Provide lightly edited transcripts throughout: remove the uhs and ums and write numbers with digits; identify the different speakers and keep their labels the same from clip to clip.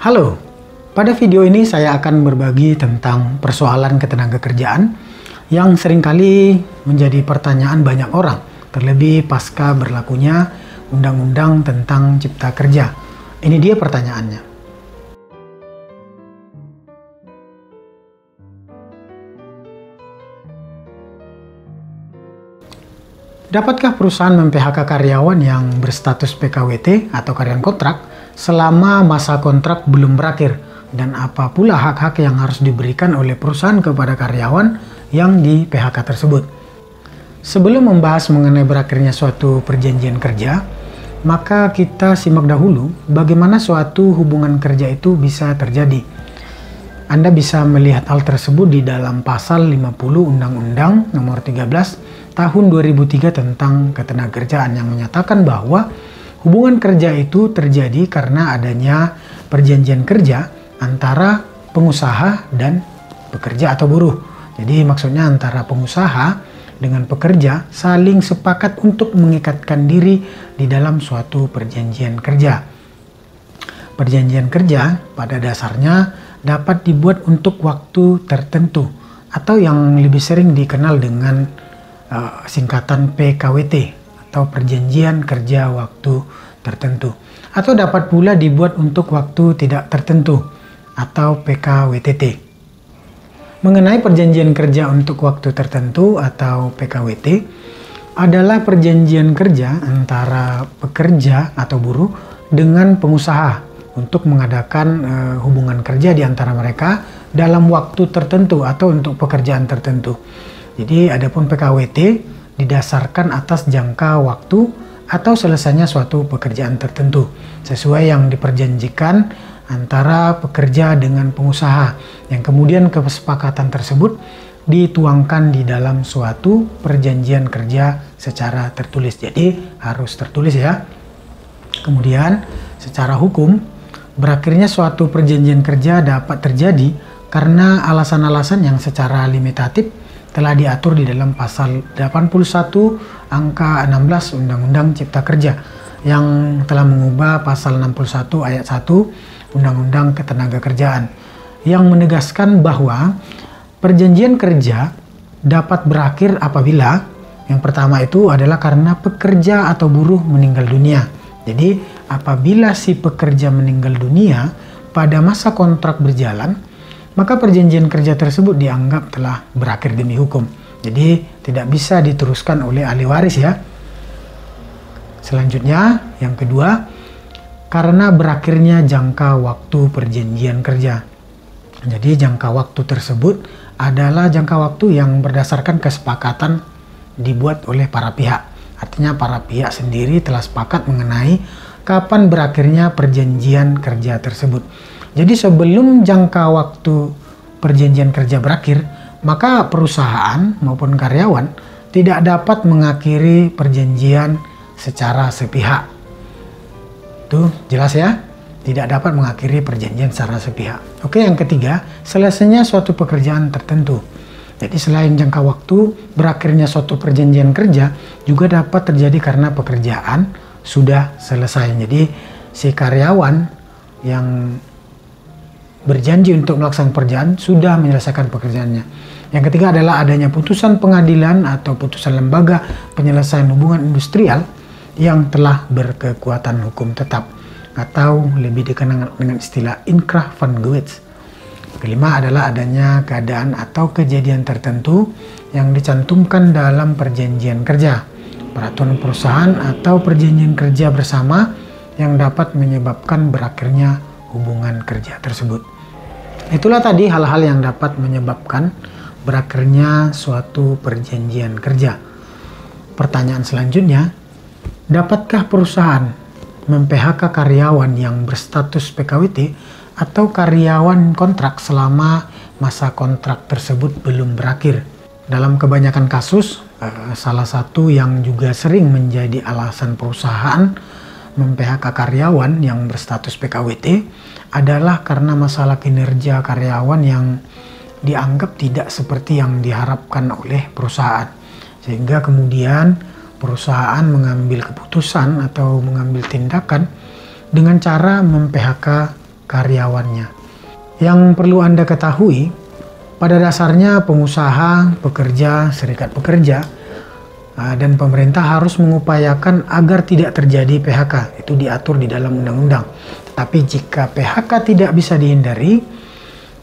Speaker 1: Halo, pada video ini saya akan berbagi tentang persoalan ketenagakerjaan yang seringkali menjadi pertanyaan banyak orang, terlebih pasca berlakunya Undang-Undang tentang Cipta Kerja. Ini dia pertanyaannya. Dapatkah perusahaan mem-PHK karyawan yang berstatus PKWT atau karyawan kontrak selama masa kontrak belum berakhir? Dan apa pula hak-hak yang harus diberikan oleh perusahaan kepada karyawan yang di PHK tersebut? Sebelum membahas mengenai berakhirnya suatu perjanjian kerja, maka kita simak dahulu bagaimana suatu hubungan kerja itu bisa terjadi. Anda bisa melihat hal tersebut di dalam pasal 50 Undang-Undang nomor 13 tahun 2003 tentang ketenagakerjaan yang menyatakan bahwa hubungan kerja itu terjadi karena adanya perjanjian kerja antara pengusaha dan pekerja atau buruh. Jadi maksudnya antara pengusaha dengan pekerja saling sepakat untuk mengikatkan diri di dalam suatu perjanjian kerja. Perjanjian kerja pada dasarnya dapat dibuat untuk waktu tertentu atau yang lebih sering dikenal dengan singkatan PKWT atau perjanjian kerja waktu tertentu, atau dapat pula dibuat untuk waktu tidak tertentu atau PKWTT. Mengenai perjanjian kerja untuk waktu tertentu atau PKWT adalah perjanjian kerja antara pekerja atau buruh dengan pengusaha untuk mengadakan hubungan kerja di antara mereka dalam waktu tertentu atau untuk pekerjaan tertentu. Jadi adapun PKWT didasarkan atas jangka waktu atau selesainya suatu pekerjaan tertentu sesuai yang diperjanjikan antara pekerja dengan pengusaha, yang kemudian kesepakatan tersebut dituangkan di dalam suatu perjanjian kerja secara tertulis. Jadi harus tertulis ya. Kemudian secara hukum berakhirnya suatu perjanjian kerja dapat terjadi karena alasan-alasan yang secara limitatif telah diatur di dalam pasal 81 angka 16 Undang-Undang Cipta Kerja yang telah mengubah pasal 61 ayat 1 Undang-Undang Ketenagakerjaan yang menegaskan bahwa perjanjian kerja dapat berakhir apabila yang pertama itu adalah karena pekerja atau buruh meninggal dunia. Jadi apabila si pekerja meninggal dunia pada masa kontrak berjalan, maka perjanjian kerja tersebut dianggap telah berakhir demi hukum. Jadi tidak bisa diteruskan oleh ahli waris ya. Selanjutnya, yang kedua, karena berakhirnya jangka waktu perjanjian kerja. Jadi jangka waktu tersebut adalah jangka waktu yang berdasarkan kesepakatan dibuat oleh para pihak. Artinya para pihak sendiri telah sepakat mengenai kapan berakhirnya perjanjian kerja tersebut. Jadi sebelum jangka waktu perjanjian kerja berakhir, maka perusahaan maupun karyawan tidak dapat mengakhiri perjanjian secara sepihak. Tuh, jelas ya? Tidak dapat mengakhiri perjanjian secara sepihak. Oke, yang ketiga, selesainya suatu pekerjaan tertentu. Jadi selain jangka waktu berakhirnya suatu perjanjian kerja juga dapat terjadi karena pekerjaan sudah selesai. Jadi si karyawan yang berjanji untuk melaksanakan pekerjaan sudah menyelesaikan pekerjaannya. Yang ketiga adalah adanya putusan pengadilan atau putusan lembaga penyelesaian hubungan industrial yang telah berkekuatan hukum tetap atau lebih dikenal dengan istilah inkrah van Gewichts. Kelima adalah adanya keadaan atau kejadian tertentu yang dicantumkan dalam perjanjian kerja, peraturan perusahaan atau perjanjian kerja bersama yang dapat menyebabkan berakhirnya hubungan kerja tersebut. Itulah tadi hal-hal yang dapat menyebabkan berakhirnya suatu perjanjian kerja. Pertanyaan selanjutnya, dapatkah perusahaan mem-PHK karyawan yang berstatus PKWT atau karyawan kontrak selama masa kontrak tersebut belum berakhir? Dalam kebanyakan kasus, salah satu yang juga sering menjadi alasan perusahaan mem-PHK karyawan yang berstatus PKWT adalah karena masalah kinerja karyawan yang dianggap tidak seperti yang diharapkan oleh perusahaan. Sehingga kemudian perusahaan mengambil keputusan atau mengambil tindakan dengan cara mem-PHK karyawannya. Yang perlu Anda ketahui, pada dasarnya pengusaha, pekerja, serikat pekerja, dan pemerintah harus mengupayakan agar tidak terjadi PHK. Itu diatur di dalam undang-undang. Tetapi jika PHK tidak bisa dihindari,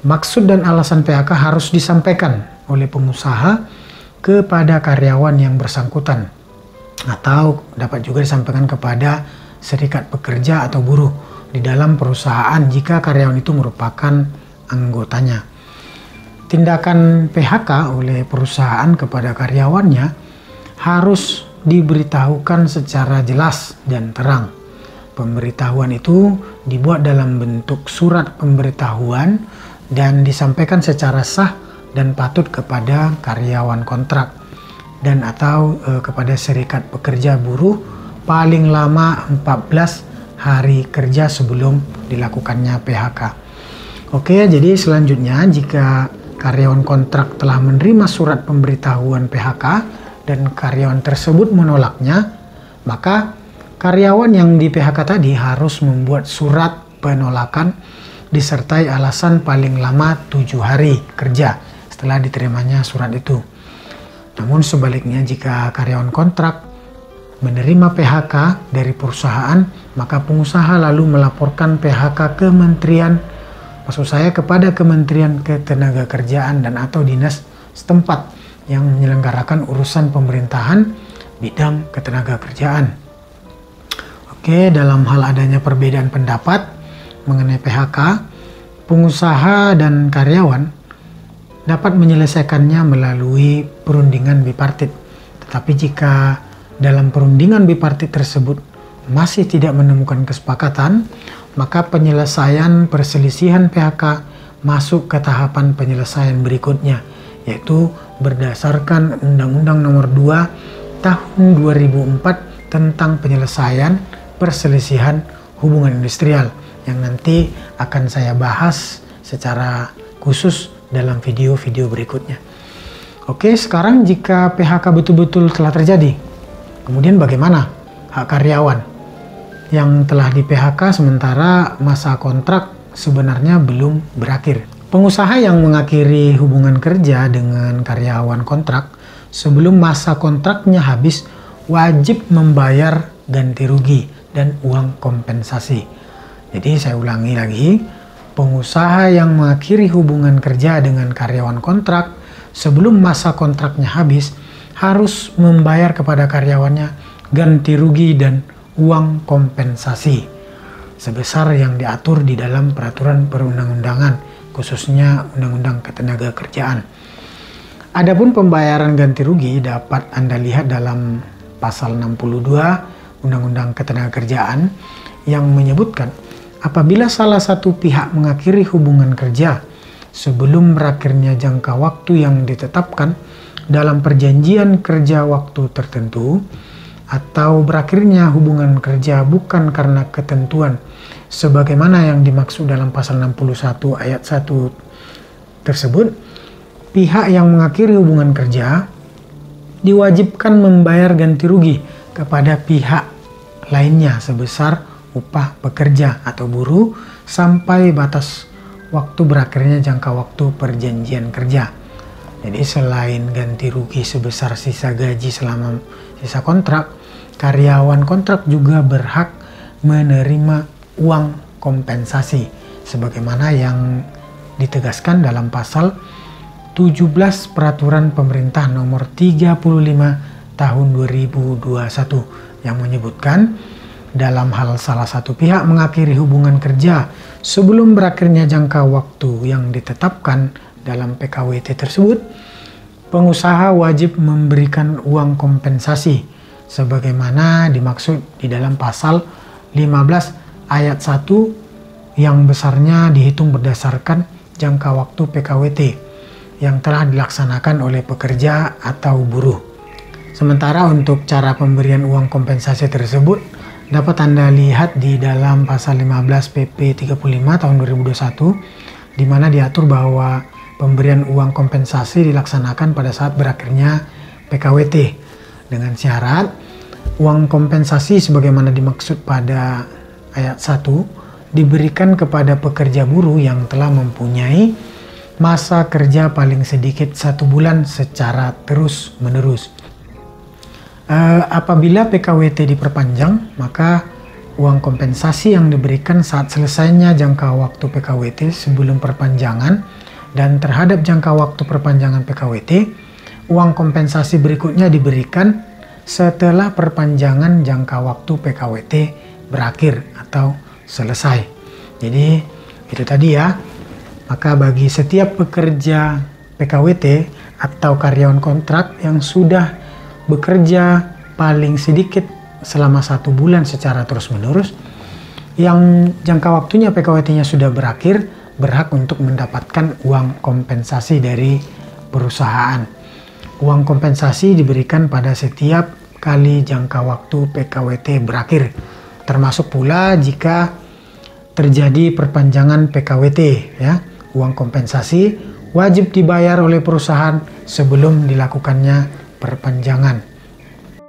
Speaker 1: maksud dan alasan PHK harus disampaikan oleh pengusaha kepada karyawan yang bersangkutan, atau dapat juga disampaikan kepada serikat pekerja atau buruh di dalam perusahaan jika karyawan itu merupakan anggotanya. Tindakan PHK oleh perusahaan kepada karyawannya harus diberitahukan secara jelas dan terang. Pemberitahuan itu dibuat dalam bentuk surat pemberitahuan dan disampaikan secara sah dan patut kepada karyawan kontrak dan atau kepada serikat pekerja buruh paling lama 14 hari kerja sebelum dilakukannya PHK. Oke, jadi selanjutnya jika karyawan kontrak telah menerima surat pemberitahuan PHK dan karyawan tersebut menolaknya, maka karyawan yang di PHK tadi harus membuat surat penolakan disertai alasan paling lama 7 hari kerja setelah diterimanya surat itu. Namun sebaliknya, jika karyawan kontrak menerima PHK dari perusahaan, maka pengusaha lalu melaporkan PHK kepada Kementerian Ketenagakerjaan dan atau dinas setempat yang menyelenggarakan urusan pemerintahan bidang ketenagakerjaan. Oke, dalam hal adanya perbedaan pendapat mengenai PHK, pengusaha dan karyawan dapat menyelesaikannya melalui perundingan bipartit. Tetapi jika dalam perundingan bipartit tersebut masih tidak menemukan kesepakatan, maka penyelesaian perselisihan PHK masuk ke tahapan penyelesaian berikutnya, yaitu berdasarkan Undang-Undang Nomor 2 Tahun 2004 tentang penyelesaian perselisihan hubungan industrial yang nanti akan saya bahas secara khusus dalam video-video berikutnya. Oke, sekarang jika PHK betul-betul telah terjadi, kemudian bagaimana hak karyawan yang telah di PHK sementara masa kontrak sebenarnya belum berakhir? Pengusaha yang mengakhiri hubungan kerja dengan karyawan kontrak sebelum masa kontraknya habis wajib membayar ganti rugi dan uang kompensasi. Jadi saya ulangi lagi, pengusaha yang mengakhiri hubungan kerja dengan karyawan kontrak sebelum masa kontraknya habis harus membayar kepada karyawannya ganti rugi dan uang kompensasi sebesar yang diatur di dalam peraturan perundang-undangan, khususnya Undang-Undang Ketenagakerjaan. Adapun pembayaran ganti rugi dapat Anda lihat dalam pasal 62 Undang-Undang Ketenagakerjaan yang menyebutkan apabila salah satu pihak mengakhiri hubungan kerja sebelum berakhirnya jangka waktu yang ditetapkan dalam perjanjian kerja waktu tertentu, atau berakhirnya hubungan kerja bukan karena ketentuan sebagaimana yang dimaksud dalam pasal 61 ayat 1 tersebut, pihak yang mengakhiri hubungan kerja diwajibkan membayar ganti rugi kepada pihak lainnya sebesar upah pekerja atau buruh sampai batas waktu berakhirnya jangka waktu perjanjian kerja. Jadi selain ganti rugi sebesar sisa gaji selama sisa kontrak, karyawan kontrak juga berhak menerima uang kompensasi sebagaimana yang ditegaskan dalam pasal 17 Peraturan Pemerintah Nomor 35 Tahun 2021 yang menyebutkan dalam hal salah satu pihak mengakhiri hubungan kerja sebelum berakhirnya jangka waktu yang ditetapkan dalam PKWT tersebut, pengusaha wajib memberikan uang kompensasi sebagaimana dimaksud di dalam pasal 15 ayat 1 yang besarnya dihitung berdasarkan jangka waktu PKWT yang telah dilaksanakan oleh pekerja atau buruh. Sementara untuk cara pemberian uang kompensasi tersebut dapat Anda lihat di dalam pasal 15 PP 35 tahun 2021 di mana diatur bahwa pemberian uang kompensasi dilaksanakan pada saat berakhirnya PKWT dengan syarat uang kompensasi sebagaimana dimaksud pada ayat 1 diberikan kepada pekerja buruh yang telah mempunyai masa kerja paling sedikit 1 bulan secara terus-menerus. Apabila PKWT diperpanjang, maka uang kompensasi yang diberikan saat selesainya jangka waktu PKWT sebelum perpanjangan dan terhadap jangka waktu perpanjangan PKWT, uang kompensasi berikutnya diberikan setelah perpanjangan jangka waktu PKWT berakhir atau selesai. Jadi itu tadi ya. Maka bagi setiap pekerja PKWT atau karyawan kontrak yang sudah bekerja paling sedikit selama 1 bulan secara terus-menerus, yang jangka waktunya PKWT-nya sudah berakhir, berhak untuk mendapatkan uang kompensasi dari perusahaan. Uang kompensasi diberikan pada setiap kali jangka waktu PKWT berakhir, termasuk pula jika terjadi perpanjangan PKWT ya. Uang kompensasi wajib dibayar oleh perusahaan sebelum dilakukannya perpanjangan.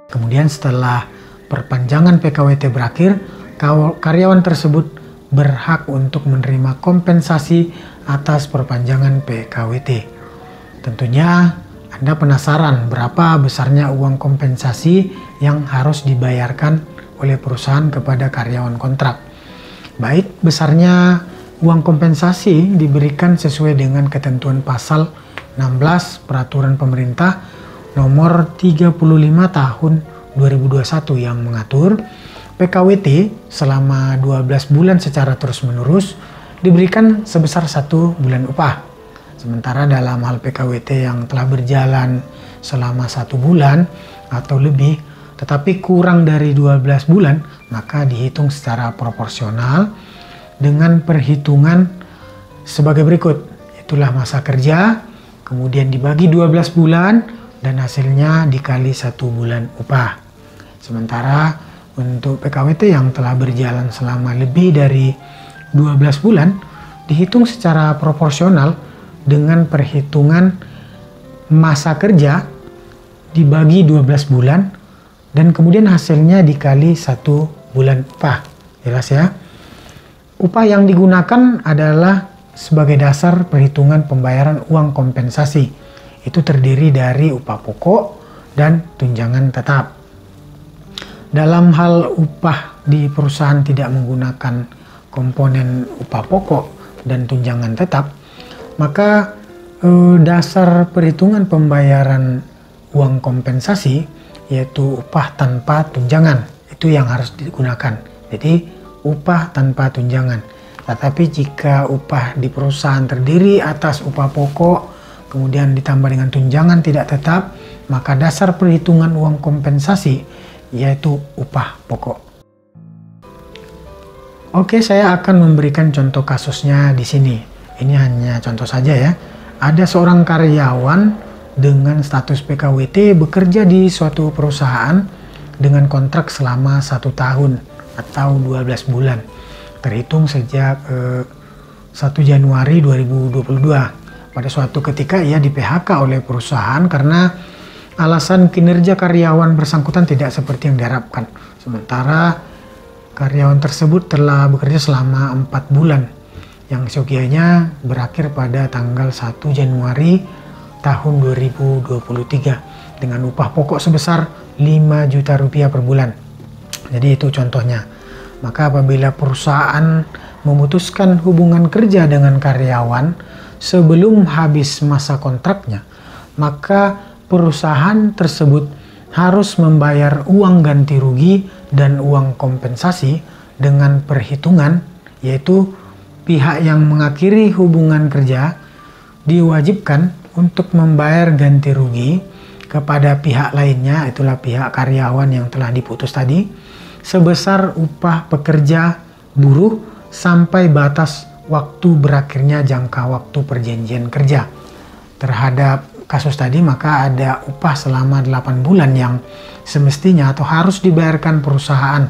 Speaker 1: Kemudian setelah perpanjangan PKWT berakhir, karyawan tersebut berhak untuk menerima kompensasi atas perpanjangan PKWT. Tentunya Anda penasaran berapa besarnya uang kompensasi yang harus dibayarkan oleh perusahaan kepada karyawan kontrak. Baik, besarnya uang kompensasi diberikan sesuai dengan ketentuan pasal 16 Peraturan Pemerintah nomor 35 tahun 2021 yang mengatur PKWT selama 12 bulan secara terus-menerus diberikan sebesar 1 bulan upah. Sementara dalam hal PKWT yang telah berjalan selama 1 bulan atau lebih tetapi kurang dari 12 bulan, maka dihitung secara proporsional dengan perhitungan sebagai berikut. Itulah masa kerja, kemudian dibagi 12 bulan dan hasilnya dikali 1 bulan upah. Sementara untuk PKWT yang telah berjalan selama lebih dari 12 bulan dihitung secara proporsional dengan perhitungan masa kerja dibagi 12 bulan dan kemudian hasilnya dikali 1 bulan upah. Jelas ya? Upah yang digunakan adalah sebagai dasar perhitungan pembayaran uang kompensasi. Itu terdiri dari upah pokok dan tunjangan tetap. Dalam hal upah di perusahaan tidak menggunakan komponen upah pokok dan tunjangan tetap, maka dasar perhitungan pembayaran uang kompensasi yaitu upah tanpa tunjangan. Itu yang harus digunakan. Jadi upah tanpa tunjangan. Tetapi jika upah di perusahaan terdiri atas upah pokok kemudian ditambah dengan tunjangan tidak tetap, maka dasar perhitungan uang kompensasi yaitu upah pokok. Oke, saya akan memberikan contoh kasusnya di sini. Ini hanya contoh saja ya. Ada seorang karyawan dengan status PKWT bekerja di suatu perusahaan dengan kontrak selama 1 tahun atau 12 bulan. Terhitung sejak 1 Januari 2022. Pada suatu ketika ia di PHK oleh perusahaan karena alasan kinerja karyawan bersangkutan tidak seperti yang diharapkan. Sementara karyawan tersebut telah bekerja selama 4 bulan yang seyogianya berakhir pada tanggal 1 Januari tahun 2023 dengan upah pokok sebesar 5 juta rupiah per bulan. Jadi itu contohnya. Maka apabila perusahaan memutuskan hubungan kerja dengan karyawan sebelum habis masa kontraknya, maka perusahaan tersebut harus membayar uang ganti rugi dan uang kompensasi dengan perhitungan, yaitu pihak yang mengakhiri hubungan kerja diwajibkan untuk membayar ganti rugi kepada pihak lainnya, itulah pihak karyawan yang telah diputus tadi, sebesar upah pekerja buruh sampai batas waktu berakhirnya jangka waktu perjanjian kerja. Terhadap kasus tadi maka ada upah selama 8 bulan yang semestinya atau harus dibayarkan perusahaan,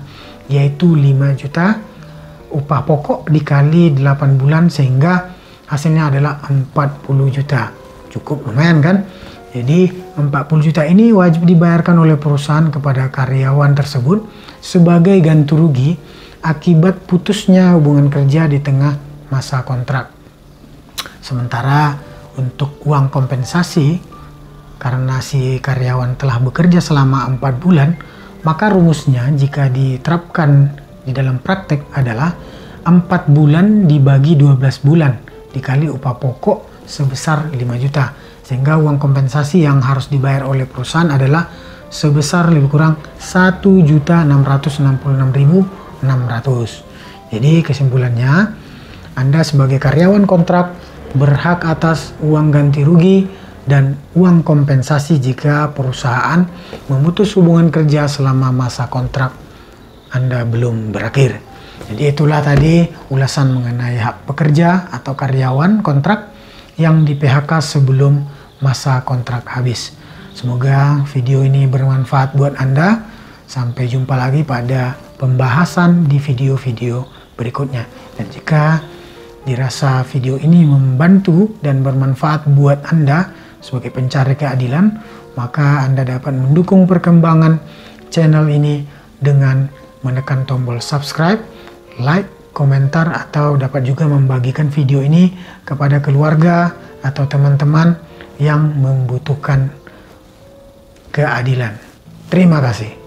Speaker 1: yaitu 5 juta upah pokok dikali 8 bulan sehingga hasilnya adalah 40 juta. Cukup lumayan kan? Jadi 40 juta ini wajib dibayarkan oleh perusahaan kepada karyawan tersebut sebagai ganti rugi akibat putusnya hubungan kerja di tengah masa kontrak. Sementara untuk uang kompensasi karena si karyawan telah bekerja selama 4 bulan, maka rumusnya jika diterapkan di dalam praktek adalah 4 bulan dibagi 12 bulan dikali upah pokok sebesar 5 juta. Sehingga uang kompensasi yang harus dibayar oleh perusahaan adalah sebesar lebih kurang 1.666.600. Jadi kesimpulannya, Anda sebagai karyawan kontrak berhak atas uang ganti rugi dan uang kompensasi jika perusahaan memutus hubungan kerja selama masa kontrak Anda belum berakhir. Jadi itulah tadi ulasan mengenai hak pekerja atau karyawan kontrak yang di PHK sebelum masa kontrak habis. Semoga video ini bermanfaat buat Anda. Sampai jumpa lagi pada pembahasan di video-video berikutnya. Dan jika dirasa video ini membantu dan bermanfaat buat Anda sebagai pencari keadilan, maka Anda dapat mendukung perkembangan channel ini dengan menekan tombol subscribe, like, komentar, atau dapat juga membagikan video ini kepada keluarga atau teman-teman yang membutuhkan keadilan. Terima kasih.